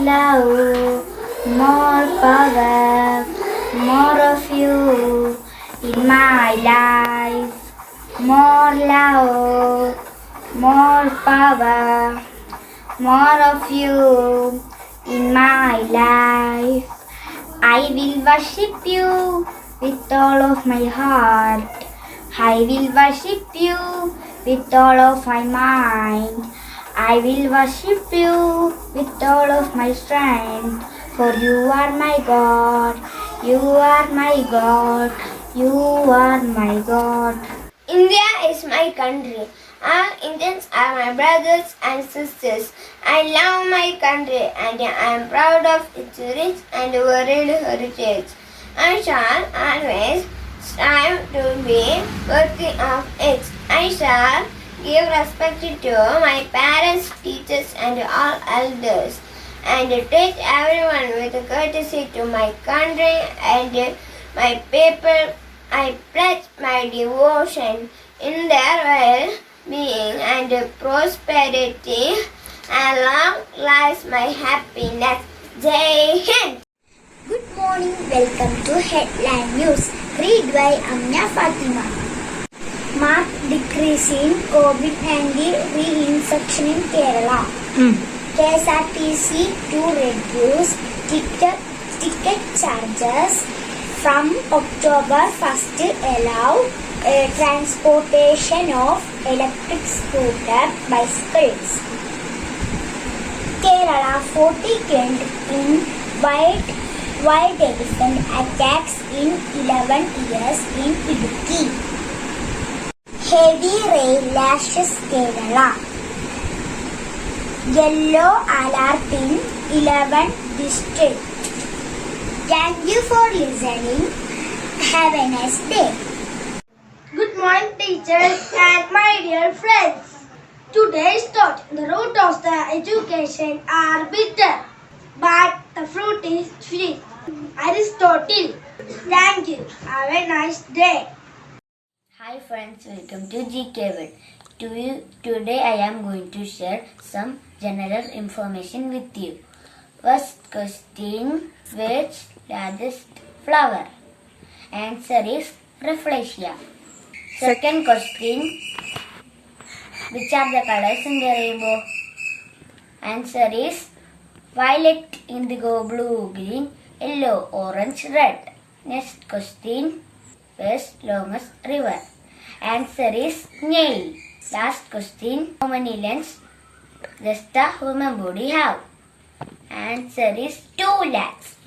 love, more power, more of you in my life. More love, more power, more of you in my life. I will worship you with all of my heart. I will worship you with all of my mind. I will worship you with all of my strength. For you are my God. You are my God. You are my God. India is my country. All Indians are my brothers and sisters. I love my country and I am proud of its rich and varied heritage. I shall always strive to be worthy of it. I shall give respect to my parents, teachers and all elders and treat everyone with courtesy to my country and my people. I pledge my devotion in their well-being and prosperity, and long lies my happiness. Jai Hind! Good morning, welcome to Headline News. Read by Amna Fatima. Marked decrease in COVID-19 reinfection in Kerala. KSRTC to reduce ticket charges from October 1st allow transportation of electric scooter bicycles. Kerala 40 killed in wild elephant attacks in 11 years in Idukki. Heavy rain lashes Kerala. Yellow alert in 11 districts. Thank you for listening. Have a nice day. Good morning, teachers and my dear friends. Today's thought: the root of the education are bitter, but the fruit is sweet. Aristotle. Thank you. Have a nice day. Hi friends, welcome to GK World. Today I am going to share some general information with you. First question, which largest flower? Answer is Rafflesia. Second question, which are the colors in the rainbow? Answer is violet, indigo, blue, green, yellow, orange, red. Next question, where's longest river? Answer is Nile. Last question, how many lengths does the human body have? Answer is 2 lakhs.